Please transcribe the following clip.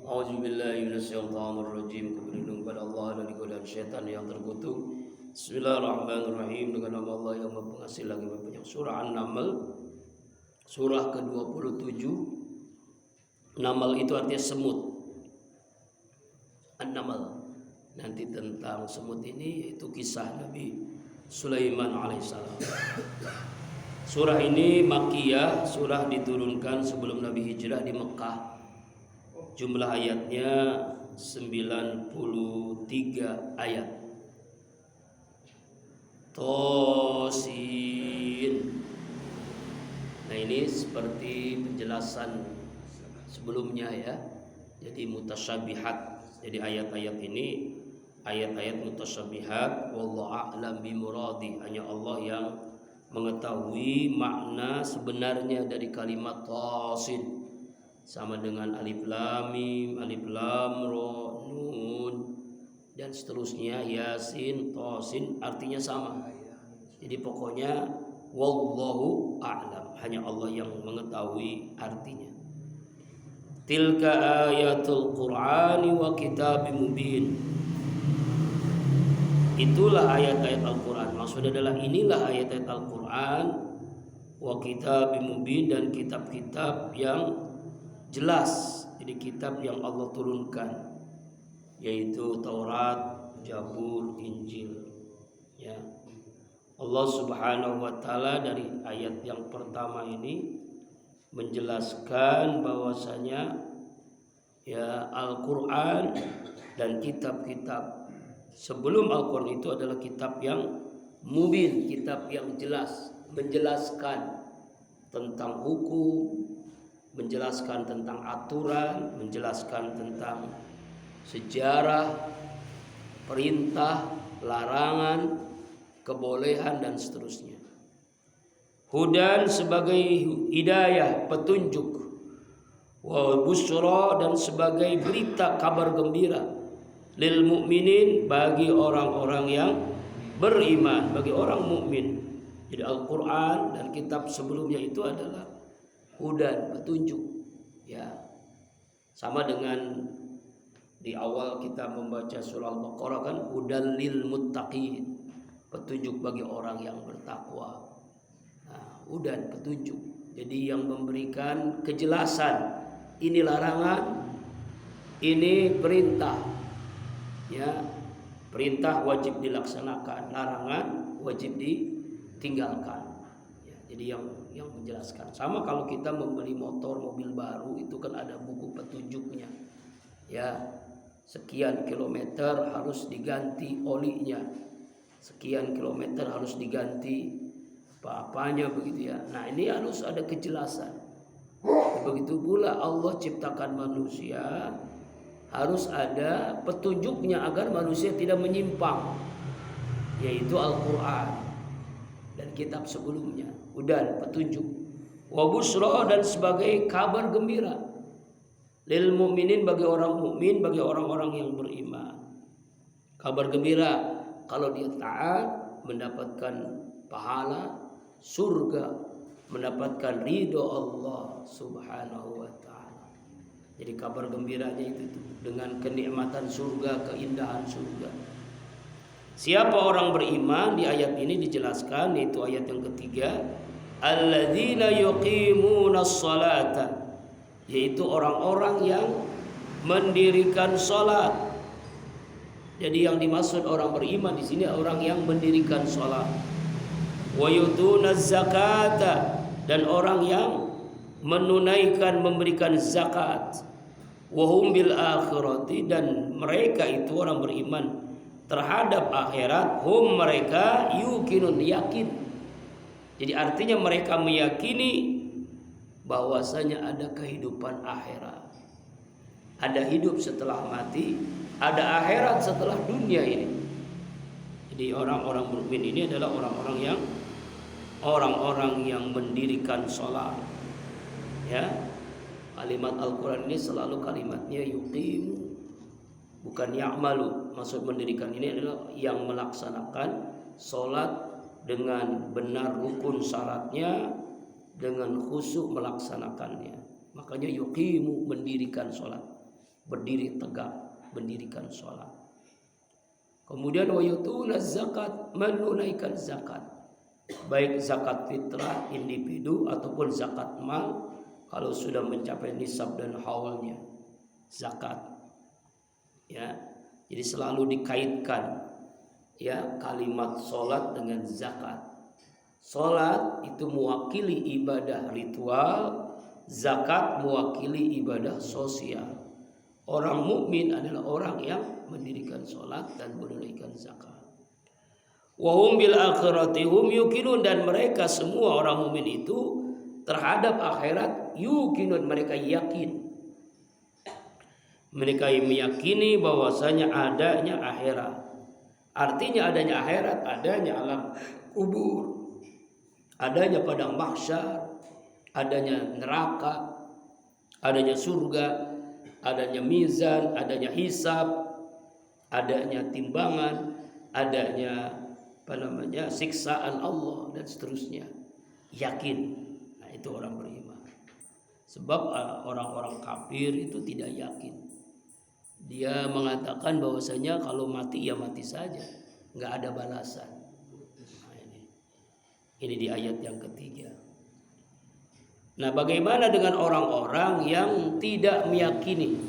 A'udzubillahi minasyaitonirrajim. Berlindung pada Allah dari godaan syaitan yang terkutuk. Bismillahirrahmanirrahim. Dengan nama Allah yang Maha Pengasih lagi Maha Penyayang. Surah An-Naml, surah ke-27. Namal itu artinya semut. An-Naml. Nanti tentang semut ini yaitu kisah Nabi Sulaiman alaihissalam. Surah ini Makkiyah, surah diturunkan sebelum Nabi hijrah di Mekah. Jumlah ayatnya 93 ayat. Tosin. Nah ini seperti penjelasan sebelumnya ya. Jadi mutasyabihat. Jadi ayat-ayat ini ayat-ayat mutasyabihat. Wallahu a'lam bimuradi. Hanya Allah yang mengetahui makna sebenarnya dari kalimat tosin. Sama dengan alif lam mim, alif lam ra, nun dan seterusnya, yasin, tosin artinya sama. Jadi pokoknya wallahu a'lam, hanya Allah yang mengetahui artinya. Tilka ayatul Qur'ani wa kitabim mubin. Itulah ayat-ayat Al-Qur'an. Maksudnya adalah inilah ayat-ayat Al-Qur'an wa kitabim mubin, dan kitab-kitab yang jelas. Jadi kitab yang Allah turunkan yaitu Taurat, Zabur, Injil. Ya. Allah Subhanahu wa taala dari ayat yang pertama ini menjelaskan bahwasanya ya Al-Qur'an dan kitab-kitab sebelum Al-Qur'an itu adalah kitab yang mubin, kitab yang jelas, menjelaskan tentang hukum, menjelaskan tentang aturan, menjelaskan tentang sejarah, perintah, larangan, kebolehan dan seterusnya. Hudan sebagai hidayah, petunjuk, wa busra dan sebagai berita, kabar gembira, lil mukminin bagi orang-orang yang beriman, bagi orang mukmin. Jadi Al-Qur'an dan kitab sebelumnya itu adalah hudan, petunjuk, ya. Sama dengan di awal kita membaca surah Al-Baqarah kan, hudan lil muttaqin, petunjuk bagi orang yang bertakwa. Nah, hudan, petunjuk. Jadi yang memberikan kejelasan, ini larangan, ini perintah. Ya, perintah wajib dilaksanakan, larangan wajib ditinggalkan. Jadi yang menjelaskan. Sama kalau kita membeli motor, mobil baru itu kan ada buku petunjuknya. Ya, sekian kilometer harus diganti olinya. Sekian kilometer harus diganti apa-apanya begitu ya. Nah, ini harus ada kejelasan. Begitu pula Allah ciptakan manusia, harus ada petunjuknya agar manusia tidak menyimpang. Yaitu Al-Qur'an dan kitab sebelumnya. Hudan, petunjuk, wa busra dan sebagai kabar gembira, lil mukminin bagi orang mukmin, bagi orang-orang yang beriman. Kabar gembira kalau dia taat mendapatkan pahala surga, mendapatkan ridho Allah Subhanahu wa taala. Jadi kabar gembiranya itu dengan kenikmatan surga, keindahan surga. Siapa orang beriman di ayat ini dijelaskan, yaitu ayat yang ketiga, alladzina yuqimunas salata, yaitu orang-orang yang mendirikan salat. Jadi yang dimaksud orang beriman di sini orang yang mendirikan salat. Wa yutunaz zakata, dan orang yang menunaikan, memberikan zakat. Wa hum bil akhirati, dan mereka itu orang beriman terhadap akhirat, hum mereka yuqinun, yakin. Jadi artinya mereka meyakini bahwasanya ada kehidupan akhirat, ada hidup setelah mati, ada akhirat setelah dunia ini. Jadi orang-orang mukmin ini adalah orang-orang yang mendirikan sholat. Ya, kalimat Al-Quran ini selalu kalimatnya yuqimu, bukan ya'malu. Maksud mendirikan ini adalah yang melaksanakan sholat dengan benar rukun syaratnya, dengan khusyuk melaksanakannya. Makanya yuqimu, mendirikan sholat. berdiri tegak, mendirikan sholat. Kemudian wa yutuna zakat, menunaikan zakat, baik zakat fitrah individu ataupun zakat mal kalau sudah mencapai nisab dan haulnya zakat. Ya, jadi selalu dikaitkan ya kalimat sholat dengan zakat. Sholat itu mewakili ibadah ritual, zakat mewakili ibadah sosial. Orang mukmin adalah orang yang mendirikan sholat dan menunaikan zakat. Wahum bil akhirati hum yuqinun, dan mereka semua orang mukmin itu terhadap akhirat yuqinun, mereka yakin. Mereka meyakini bahwasanya adanya akhirat. Artinya adanya akhirat, adanya alam kubur, adanya padang mahsyar, adanya neraka, adanya surga, adanya mizan, adanya hisab, adanya timbangan, adanya siksaan Allah dan seterusnya. Yakin. Nah, itu orang beriman. Sebab orang-orang kafir itu tidak yakin. Dia mengatakan bahwasanya kalau mati ya mati saja, nggak ada balasan. Nah, ini di ayat yang ketiga. Nah, bagaimana dengan orang-orang yang tidak meyakini